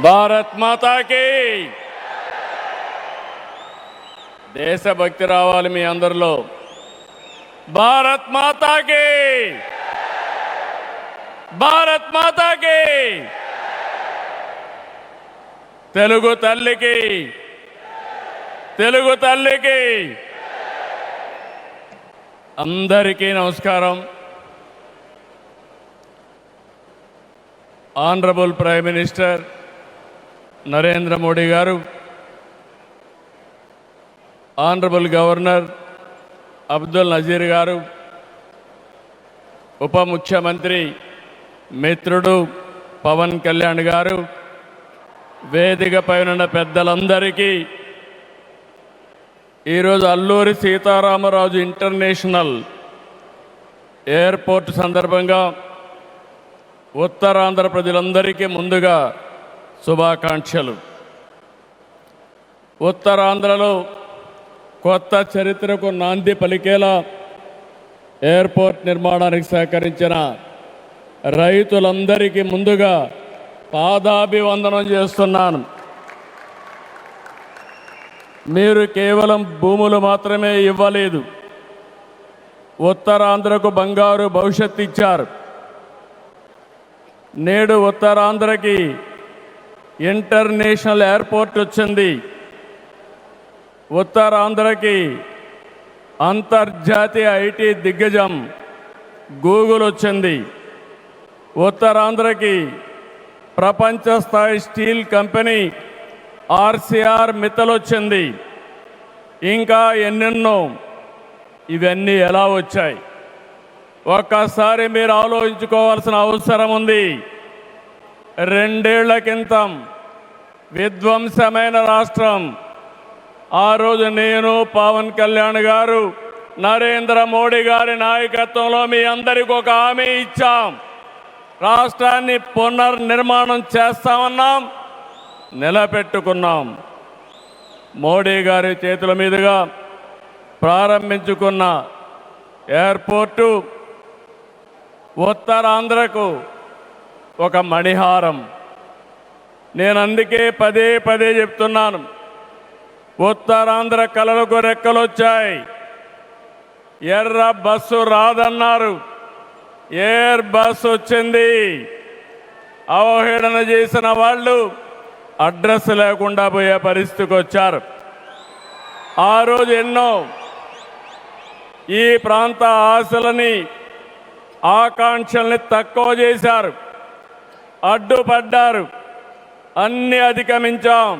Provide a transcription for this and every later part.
భారత్ మాతాకి దేశభక్తి రావాలి మీ అందరిలో. భారత్ మాతాకి, భారత్ మాతాకి, తెలుగు తల్లికి, తెలుగు తల్లికి అందరికీ నమస్కారం. Honourable prime minister Narendra Modi గారు, ఆనరబుల్ గవర్నర్ అబ్దుల్ నజీర్ గారు, ఉప ముఖ్యమంత్రి మిత్రుడు పవన్ కళ్యాణ్ గారు, వేదికపై ఉన్న పెద్దలందరికీ ఈరోజు అల్లూరి సీతారామరాజు ఇంటర్నేషనల్ ఎయిర్పోర్ట్ సందర్భంగా ఉత్తరాంధ్ర ప్రజలందరికీ ముందుగా శుభాకాంక్షలు. ఉత్తరాంధ్రలో కొత్త చరిత్రకు నాంది పలికేలా ఎయిర్పోర్ట్ నిర్మాణానికి సహకరించిన రైతులందరికీ ముందుగా పాదాభివందనం చేస్తున్నాను. మీరు కేవలం భూములు మాత్రమే ఇవ్వలేదు, ఉత్తరాంధ్రకు బంగారు భవిష్యత్తు ఇచ్చారు. నేడు ఉత్తరాంధ్రకి ఇంటర్నేషనల్ ఎయిర్పోర్ట్ వచ్చింది. ఉత్తరాంధ్రకి అంతర్జాతీయ ఐటీ దిగ్గజం గూగుల్ వచ్చింది. ఉత్తరాంధ్రకి ప్రపంచ స్థాయి స్టీల్ కంపెనీ ఆర్సీఆర్ మిత్తల్ వచ్చింది. ఇంకా ఎన్నెన్నో. ఇవన్నీ ఎలా వచ్చాయి? ఒక్కసారి మీరు ఆలోచించుకోవాల్సిన అవసరం ఉంది. 2 ఏళ్ల క్రితం విధ్వంసమైన రాష్ట్రం. ఆ రోజు నేను, పవన్ కళ్యాణ్ గారు, నరేంద్ర మోడీ గారి నాయకత్వంలో మీ అందరికీ ఒక హామీ ఇచ్చాం. రాష్ట్రాన్ని పునర్నిర్మాణం చేస్తామన్నాం, నిలబెట్టుకున్నాం. మోడీ గారి చేతుల మీదుగా ప్రారంభించుకున్న ఎయిర్పోర్టు ఉత్తరాంధ్రకు ఒక మణిహారం. నేను అందుకే పదే పదే చెప్తున్నాను, ఉత్తరాంధ్ర కలలకు రెక్కలొచ్చాయి. ఎర్ర బస్సు రాదన్నారు, ఎయిర్ బస్ వచ్చింది. అవహేళన చేసిన వాళ్ళు అడ్రస్ లేకుండా పోయే పరిస్థితికి వచ్చారు. ఆ రోజు ఎన్నో ఈ ప్రాంత ఆశలని, ఆకాంక్షల్ని తక్కువ చేశారు, అడ్డుపడ్డారు. అన్ని అధిగమించాం.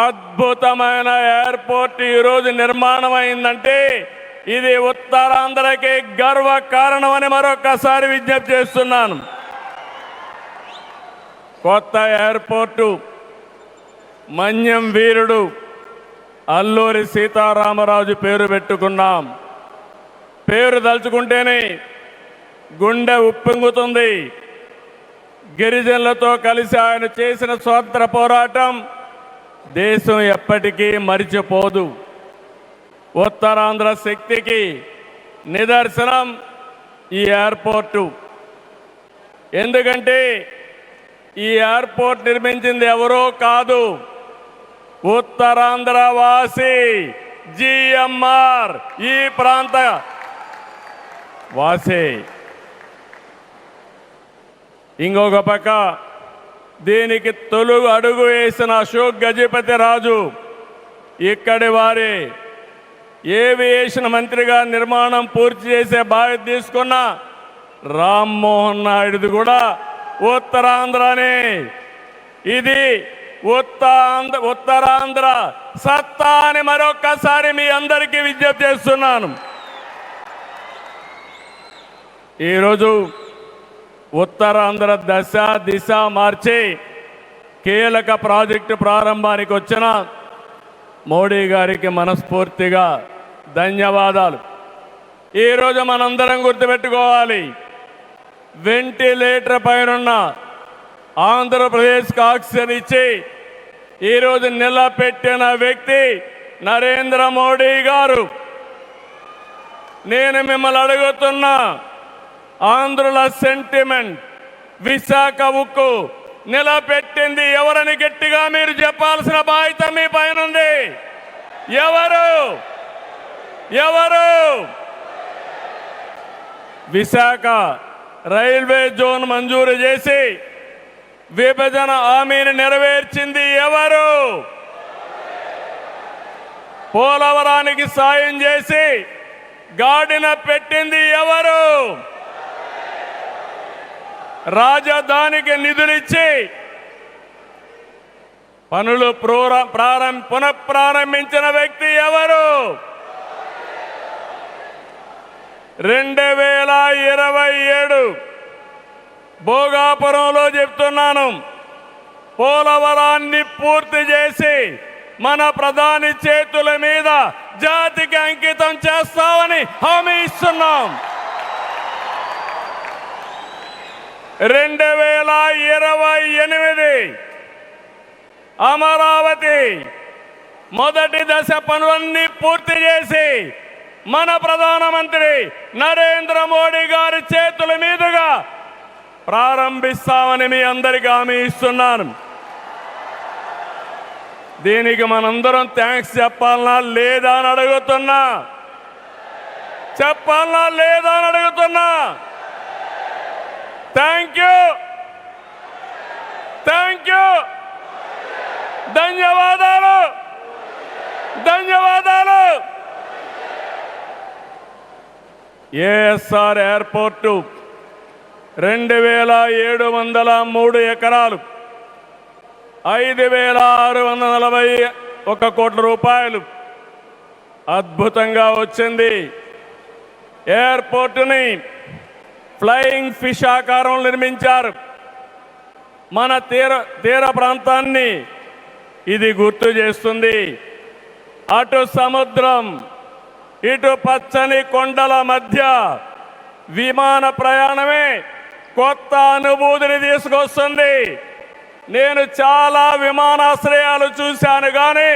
అద్భుతమైన ఎయిర్పోర్ట్ ఈరోజు నిర్మాణం అయిందంటే ఇది ఉత్తరాంధ్రకి గర్వ కారణమని మరొకసారి విజ్ఞప్తి చేస్తున్నాను. కొత్త ఎయిర్పోర్టు మన్యం వీరుడు అల్లూరి సీతారామరాజు పేరు పెట్టుకున్నాం. పేరు తలుచుకుంటేనే గుండె ఉప్పొంగుతుంది. గిరిజనులతో కలిసి ఆయన చేసిన స్వాతంత్ర పోరాటం దేశం ఎప్పటికీ మరిచిపోదు. ఉత్తరాంధ్ర శక్తికి నిదర్శనం ఈ ఎయిర్పోర్టు. ఎందుకంటే ఈ ఎయిర్పోర్ట్ నిర్మించింది ఎవరో కాదు, ఉత్తరాంధ్ర వాసి జిఎంఆర్, ఈ ప్రాంత వాసి. ఇంకొక పక్క దీనికి తొలుగు అడుగు వేసిన అశోక్ గజపతి రాజు ఇక్కడి వారి ఏవియేషన్ మంత్రిగా నిర్మాణం పూర్తి చేసే బాధ్యత తీసుకున్న రామ్మోహన్ నాయుడుది కూడా ఉత్తరాంధ్రనే. ఇది ఉత్తరాంధ్ర సత్తా అని మరొక్కసారి మీ అందరికీ విజ్ఞప్తి చేస్తున్నాను. ఈరోజు ఉత్తరాంధ్ర దశ దిశ మార్చి కీలక ప్రాజెక్టు ప్రారంభానికి వచ్చిన మోడీ గారికి మనస్ఫూర్తిగా ధన్యవాదాలు. ఈరోజు మనందరం గుర్తుపెట్టుకోవాలి, వెంటిలేటర్ పైనున్న ఆంధ్రప్రదేశ్కి ఆక్సిజన్ ఇచ్చి ఈరోజు నిలబెట్టిన వ్యక్తి నరేంద్ర మోడీ గారు. నేను మిమ్మల్ని అడుగుతున్నా, ఆంధ్రుల సెంటిమెంట్, విశాఖ ఉక్కు నిలబెట్టింది ఎవరని గట్టిగా మీరు చెప్పాల్సిన బాధ్యత మీ పైన ఉంది. ఎవరు? ఎవరు? విశాఖ రైల్వే జోన్ మంజూరు చేసి విభజన హామీని నెరవేర్చింది ఎవరు? పోలవరానికి సాయం చేసి గాడిన పెట్టింది ఎవరు? రాజధానికి నిధులిచ్చి పనులు పునఃప్రారంభించిన వ్యక్తి ఎవరు? 2027 భోగాపురంలో చెప్తున్నాను, పోలవరాన్ని పూర్తి చేసి మన ప్రధాని చేతుల మీద జాతికి అంకితం చేస్తామని హామీ ఇస్తున్నాం. 2028 అమరావతి మొదటి దశ పనులన్నీ పూర్తి చేసి మన ప్రధానమంత్రి నరేంద్ర మోడీ గారి చేతుల మీదుగా ప్రారంభిస్తామని మీ అందరికీ హామీ ఇస్తున్నాను. దీనికి మనందరం థ్యాంక్స్ చెప్పాలనా లేదా అని అడుగుతున్నా. చెప్పాలనా లేదా అని అడుగుతున్నా. థ్యాంక్ యూ, థ్యాంక్ యూ, ధన్యవాదాలు, ధన్యవాదాలు. ఏఎస్ఆర్ ఎయిర్పోర్టు 2703 ఎకరాలు, 5641 కోట్ల రూపాయలు అద్భుతంగా వచ్చింది. ఎయిర్పోర్టుని ఫ్లయింగ్ ఫిష్ ఆకారం నిర్మించారు. మన తీర ప్రాంతాన్ని ఇది గుర్తు చేస్తుంది. అటు సముద్రం, ఇటు పచ్చని కొండల మధ్య విమాన ప్రయాణమే కొత్త అనుభూతిని తీసుకొస్తుంది. నేను చాలా విమానాశ్రయాలు చూశాను, కానీ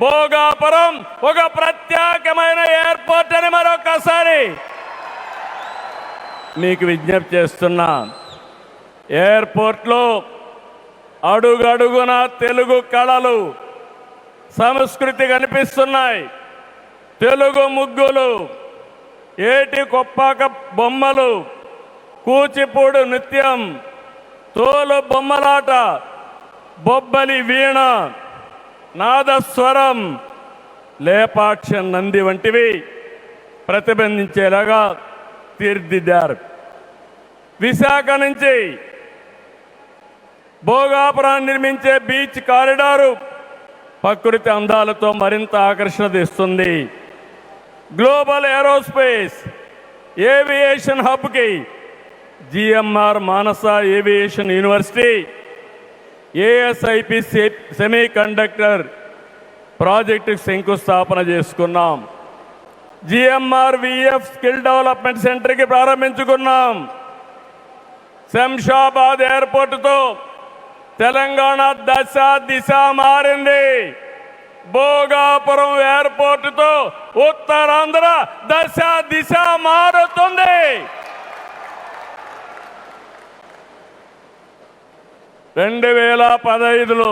భోగాపురం ఒక ప్రత్యేకమైన ఎయిర్పోర్ట్ అని మరొకసారి మీకు విజ్ఞప్తి చేస్తున్నా. ఎయిర్పోర్ట్లో అడుగడుగున తెలుగు కళలు, సంస్కృతి కనిపిస్తున్నాయి. తెలుగు ముగ్గులు, ఏటి కొప్పాక బొమ్మలు, కూచిపూడి నృత్యం, తోలు బొమ్మలాట, బొబ్బలి వీణ, నాదస్వరం, లేపాక్ష నంది వంటివి ప్రతిబింబించేలాగా తీర్చిదిద్దారు. విశాఖ నుంచి భోగాపురాన్ని నిర్మించే బీచ్ కారిడారు ప్రకృతి అందాలతో మరింత ఆకర్షణ తెస్తుంది. గ్లోబల్ ఏరోస్పేస్ ఏవియేషన్ హబ్కి GMR Mansas aviation university, ASIP semiconductor ప్రాజెక్టుకు శంకుస్థాపన చేసుకున్నాం. జిఎంఆర్ విఎఫ్ స్కిల్ డెవలప్మెంట్ సెంటర్కి ప్రారంభించుకున్నాం. శంషాబాద్ ఎయిర్పోర్టుతో తెలంగాణ దశ దిశ మారింది. భోగాపురం ఎయిర్పోర్టుతో ఉత్తరాంధ్ర దశ దిశ మారుతుంది. 2015లో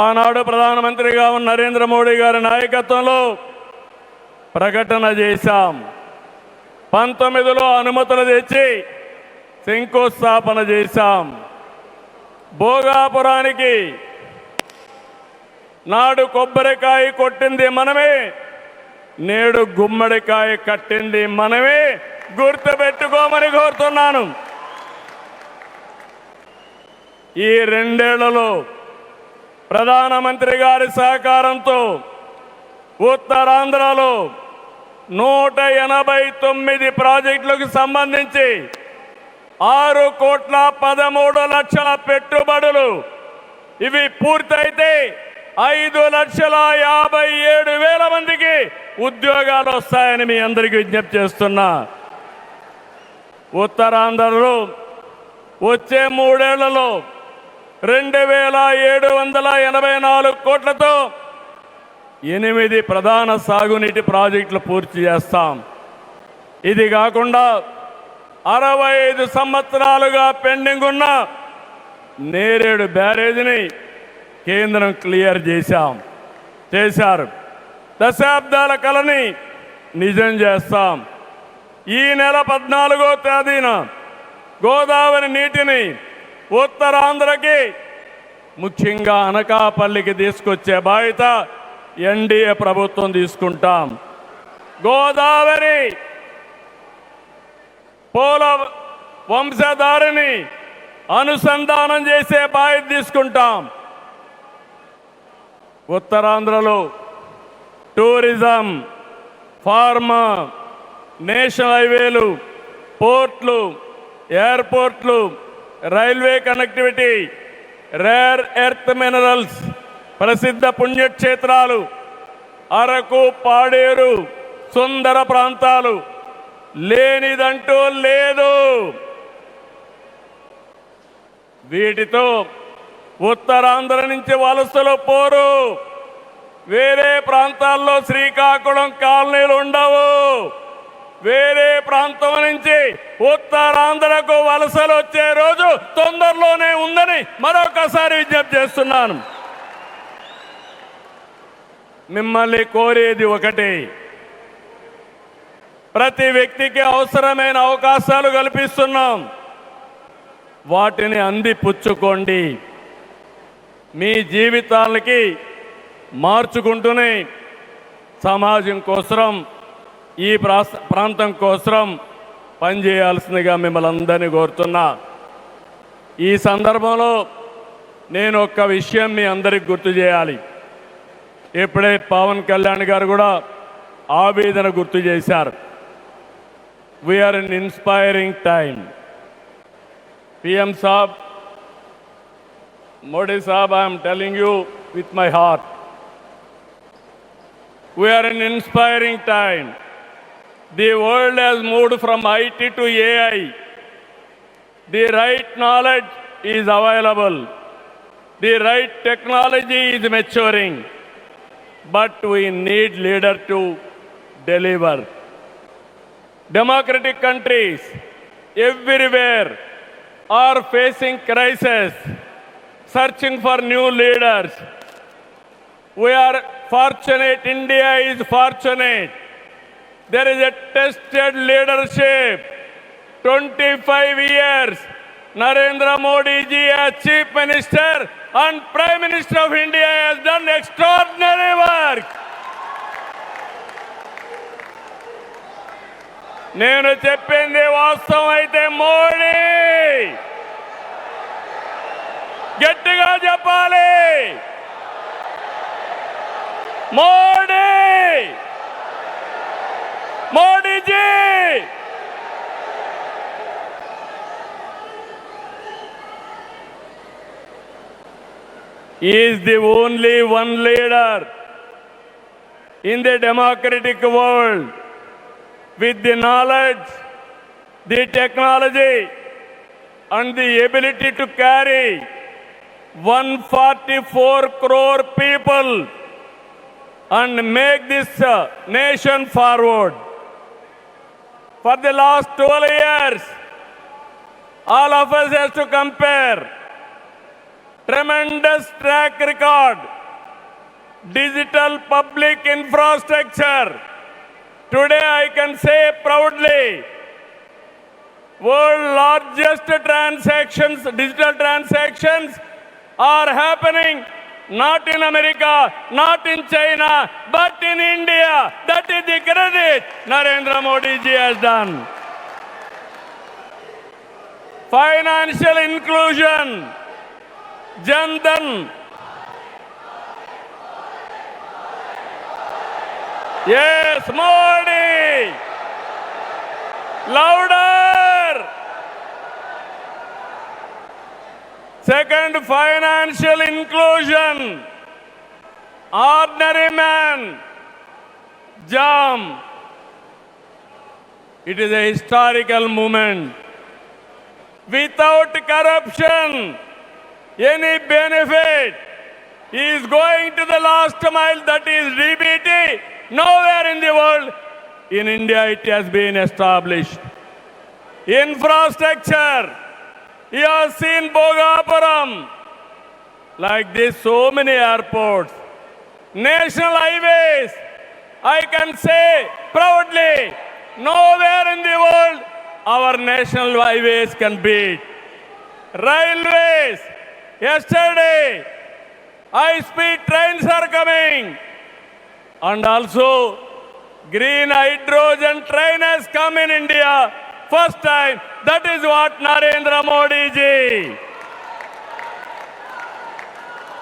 ఆనాడు ప్రధానమంత్రిగా ఉన్న నరేంద్ర మోడీ గారి నాయకత్వంలో ప్రకటన చేశాం. 19లో అనుమతులు తెచ్చి శంకుస్థాపన చేశాం. భోగాపురానికి నాడు కొబ్బరికాయ కొట్టింది మనమే, నేడు గుమ్మడికాయ కట్టింది మనమే. గుర్తుపెట్టుకోమని కోరుతున్నాను. ఈ 2 ఏళ్లలో ప్రధానమంత్రి గారి సహకారంతో ఉత్తరాంధ్రలో 189 ప్రాజెక్టులకు సంబంధించి 6,13,00,000 పెట్టుబడులు. ఇవి పూర్తయితే 5,57,000 మందికి ఉద్యోగాలు వస్తాయని మీ అందరికీ విజ్ఞప్తి చేస్తున్నా. ఉత్తరాంధ్రలో వచ్చే 3 ఏళ్లలో 2,784 కోట్లతో 8 ప్రధాన సాగునీటి ప్రాజెక్టులు పూర్తి చేస్తాం. ఇది కాకుండా 65 సంవత్సరాలుగా పెండింగ్ ఉన్న నేరేడు బ్యారేజీని కేంద్రం క్లియర్ చేశారు. దశాబ్దాల కలని నిజం చేస్తాం. ఈ నెల 14వ తేదీన గోదావరి నీటిని ఉత్తరాంధ్రకి ముఖ్యంగా అనకాపల్లికి తీసుకొచ్చే బాధ్యత ఎన్డీఏ ప్రభుత్వం తీసుకుంటాం. గోదావరి పోల వంశధారిని అనుసంధానం చేసే బాధ్యత తీసుకుంటాం. ఉత్తరాంధ్రలో టూరిజం, ఫార్మా, నేషనల్ హైవేలు, పోర్ట్లు, ఎయిర్పోర్ట్లు, railway connectivity, rare earth minerals, ప్రసిద్ధ పుణ్యక్షేత్రాలు, అరకు, పాడేరు, సుందర ప్రాంతాలు లేనిదంటూ లేదు. వీటితో ఉత్తరాంధ్ర నుంచి వలసలు పోరు. వేరే ప్రాంతాల్లో శ్రీకాకుళం కాలనీలు ఉండవు. వేరే ప్రాంతం నుంచి ఉత్తరాంధ్రకు వలసలు వచ్చే రోజు తొందరలోనే ఉందని మరొకసారి విజ్ఞప్తి చేస్తున్నాను. మిమ్మల్ని కోరేది ఒకటి, ప్రతి వ్యక్తికి అవసరమైన అవకాశాలు కల్పిస్తున్నాం. వాటిని అందిపుచ్చుకోండి. మీ జీవితాలకి మార్చుకుంటూనే సమాజం కోసం, ఈ ప్రాంతం కోసం పనిచేయాల్సిందిగా మిమ్మల్ని అందరినీ కోరుతున్నా. ఈ సందర్భంలో నేను ఒక్క విషయం మీ అందరికి గుర్తు చేయాలి. ఇప్పుడే పవన్ కళ్యాణ్ గారు కూడా ఆవేదన గుర్తు చేశారు. We are in inspiring time. PM Saab, Modi Saab, I am telling you with my heart. We are in inspiring time. The world has moved from IT to AI. The right knowledge is available. The right technology is maturing. But we need leaders to deliver. Democratic countries everywhere are facing crisis, searching for new leaders. We are fortunate, India is fortunate. There is a tested leadership. 25 years, Narendra Modi ji as Chief Minister and Prime Minister of India has done extraordinary work. నేను చెప్పింది వాస్తవం అయితే మోడీ గట్టిగా చెప్పాలి. Modi, Modiji. He is the only one leader in the democratic world with the knowledge, the technology and the ability to carry 144 crore people and make this nation forward. For the last 12 years, all of us have to compare. Tremendous track record, digital public infrastructure. Today I can say proudly, world largest transactions, digital transactions are happening not in America, not in China, but in India. That is the credit Narendra Modi ji has done. Financial inclusion, Jan Dhan. Yes, Modi. Louder. Second, financial inclusion. Ordinary man, JAM. It is a historical moment. Without corruption, any benefit is going to the last mile, that is DBT. Nowhere in the world, in India it has been established. Infrastructure, You have seen Bhogapuram. Like this, so many airports. National highways, I can say proudly, nowhere in the world our national highways can beat. Railways, yesterday, high-speed trains are coming. And also, green hydrogen train has come in India. First time, that is what Narendra Modi ji.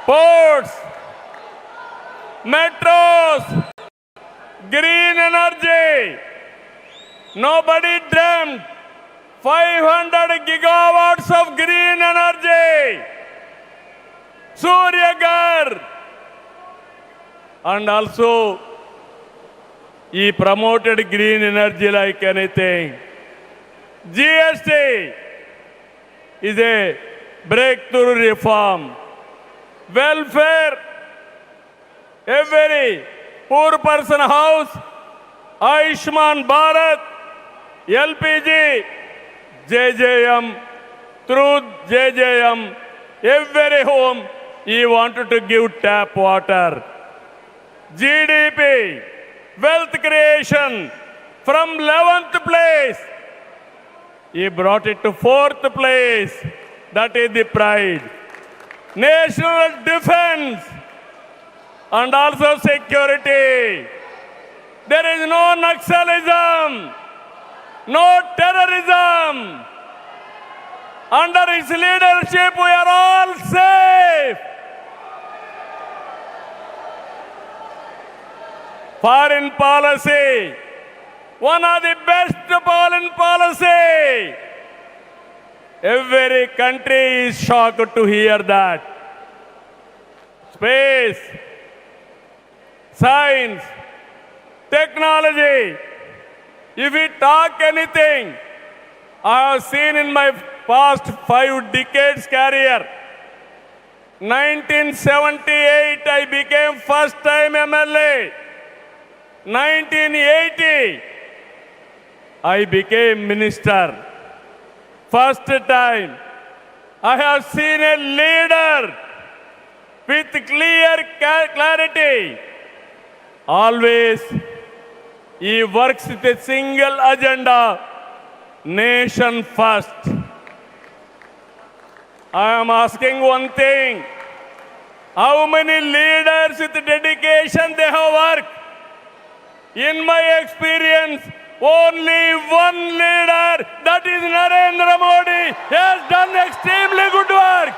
Ports, metros, green energy. Nobody dreamt 500 gigawatts of green energy. Surya Ghar. And also, he promoted green energy like anything. GST is a breakthrough reform. Welfare, every poor person house, Ayushman Bharat, LPG, JJM, through JJM, every home he wanted to give tap water. GDP, wealth creation, from 11th place, he brought it to 4th place. That is the pride. National defense and also security. There is no Naxalism, no terrorism. Under his leadership, we are all safe. Foreign policy, one of the best foreign policy. Every country is shocked to hear that. Space, science, technology. If we talk anything, I have seen in my past 5 decades career. 1978, I became first time MLA. 1980, I became minister. First time, I have seen a leader with clear clarity. Always, he works with a single agenda, nation first. I am asking one thing, how many leaders with dedication they have worked? In my experience, only one leader, that is Narendra Modi, has done extremely good work.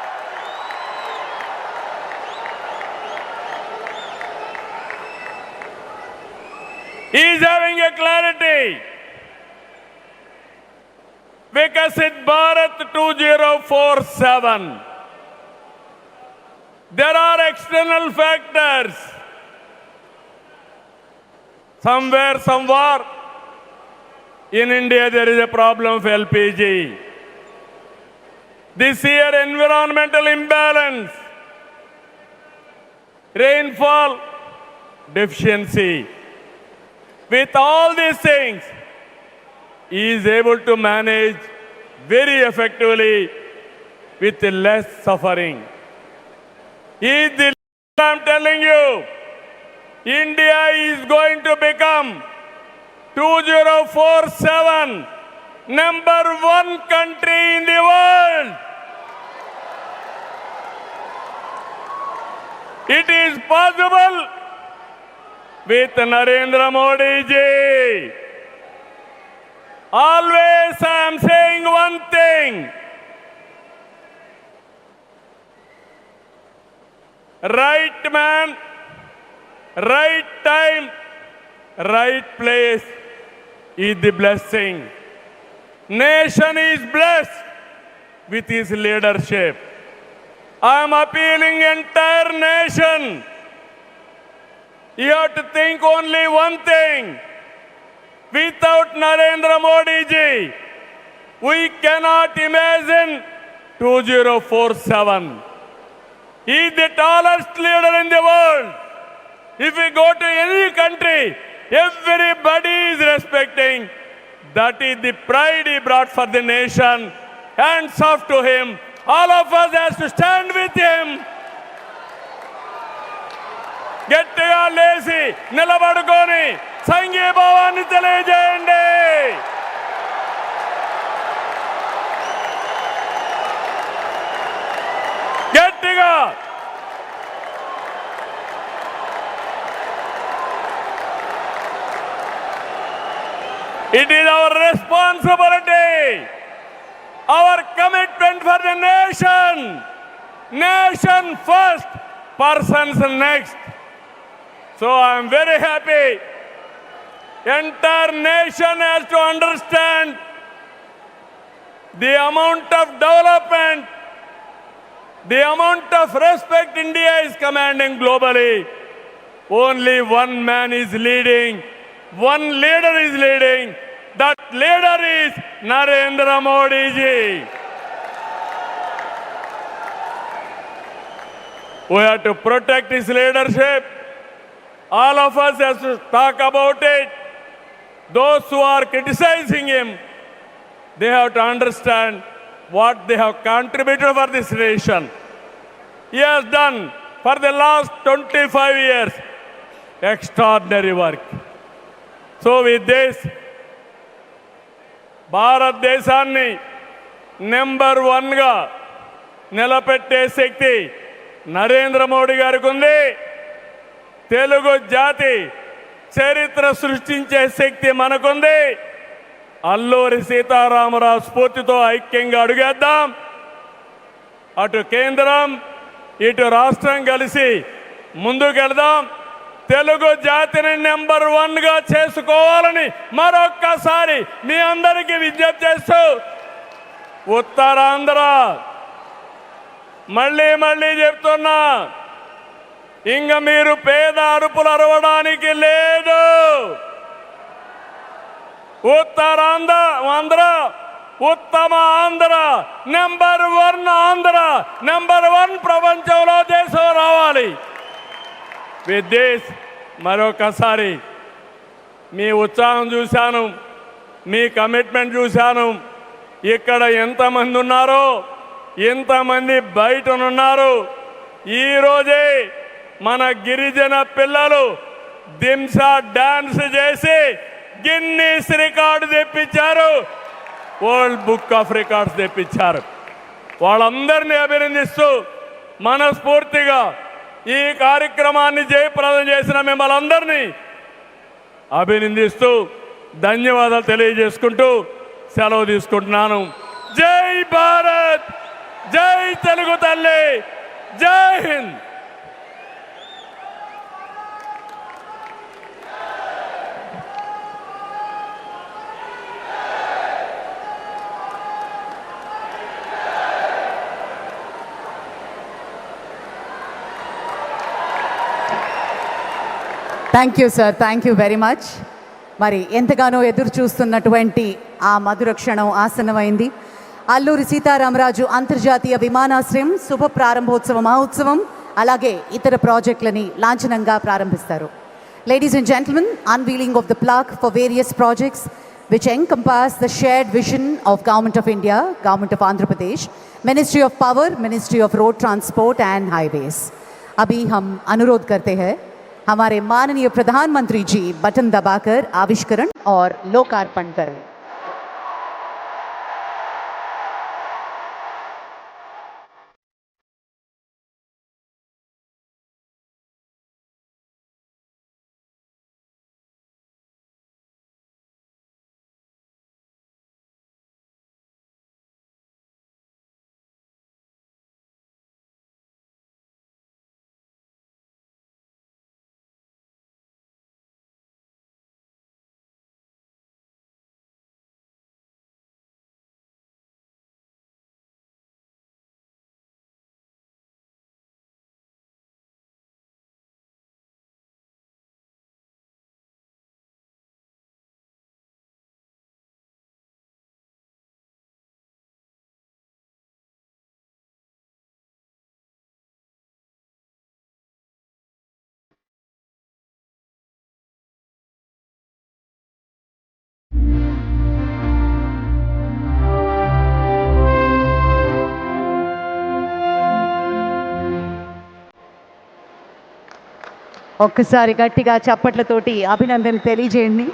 He is having a clarity. Vikasit Bharat 2047. There are external factors. Somewhere, in India, there is a problem of LPG. This year, environmental imbalance, rainfall deficiency. With all these things, he is able to manage very effectively with less suffering. He is the leader, I am telling you. India is going to become 2047 #1 country in the world. It is possible with Narendra Modi ji. Always I am saying one thing. Right man, right time, right place is the blessing. Nation is blessed with his leadership. I am appealing entire nation. You have to think only one thing. Without Narendra Modi ji, we cannot imagine 2047. He is the tallest leader in the world. If we go to any country, everybody is respecting. That is the pride he brought for the nation. hands off to him. All of us has to stand with him. గట్టిగా లేచి నిలబడుకొని సంఘీభావాన్ని తెలియజేయండి. గట్టిగా It is our responsibility, our commitment for the nation. Nation first, persons next. So I am very happy. Entire nation has to understand the amount of development, the amount of respect India is commanding globally. Only one man is leading. One leader is leading. That leader is Narendra Modi ji. We have to protect his leadership. All of us have to talk about it. Those who are criticizing him, they have to understand what they have contributed for this nation. He has done for the last 25 years extraordinary work. So with this, భారతదేశాన్ని number 1గా నిలబెట్టే శక్తి నరేంద్ర మోడీ గారికి ఉంది. తెలుగు జాతి చరిత్ర సృష్టించే శక్తి మనకుంది. అల్లూరి సీతారామరాజు స్ఫూర్తితో ఐక్యంగా అడుగేద్దాం. అటు కేంద్రం ఇటు రాష్ట్రం కలిసి ముందుకెళ్దాం. తెలుగు జాతిని నెంబర్ 1గా చేసుకోవాలని మరొక్కసారి మీ అందరికీ విజ్ఞప్తి చేస్తూ, ఉత్తరాంధ్ర మళ్ళీ చెప్తున్నా, ఇంక మీరు పేద అరుపులు అరవడానికి లేదు. ఉత్తరాంధ్ర ఉత్తమ ఆంధ్ర, నెంబర్ 1 ఆంధ్ర, నెంబర్ 1 ప్రపంచంలో దేశం రావాలి. విత్ దిస్ మరొకసారి మీ ఉత్సాహం చూశాను, మీ కమిట్మెంట్ చూశాను. ఇక్కడ ఎంతమంది ఉన్నారో ఎంతమంది బయటనున్నారు. ఈరోజే మన గిరిజన పిల్లలు దింసా డాన్స్ చేసి గిన్నీస్ రికార్డు తెప్పించారు, వరల్డ్ బుక్ ఆఫ్ రికార్డ్స్ తెప్పించారు. వాళ్ళందరినీ అభినందిస్తూ మనస్ఫూర్తిగా ఈ కార్యక్రమాన్ని జయప్రదం చేసిన మిమ్మల్ని అందరినీ అభినందిస్తూ ధన్యవాదాలు తెలియజేసుకుంటూ సెలవు తీసుకుంటున్నాను. జై భారత్, జై తెలుగు తల్లి, జై Hind. Thank you sir, thank you very much. మరి ఎంతగానో ఎదురు చూస్తున్నటువంటి ఆ మధుర క్షణం ఆసన్నమైంది. అల్లూరి సీతారామరాజు అంతర్జాతీయ విమానాశ్రయం శుభ ప్రారంభోత్సవ మహోత్సవం అలాగే ఇతర ప్రాజెక్టులని లాంఛనంగా ప్రారంభిస్తారు. Ladies and gentlemen, unveiling of the plaque for various projects which encompass the shared vision of Government of India, Government of Andhra Pradesh, Ministry of Power, Ministry of Road Transport and Highways. अभी हम अनुरोध करते हैं हमारे माननीय प्रधानमंत्री जी button दबाकर आविष्करण और लोकार्पण करें. ఒక్కసారి గట్టిగా చప్పట్లతోటి అభినందన తెలియజేయండి.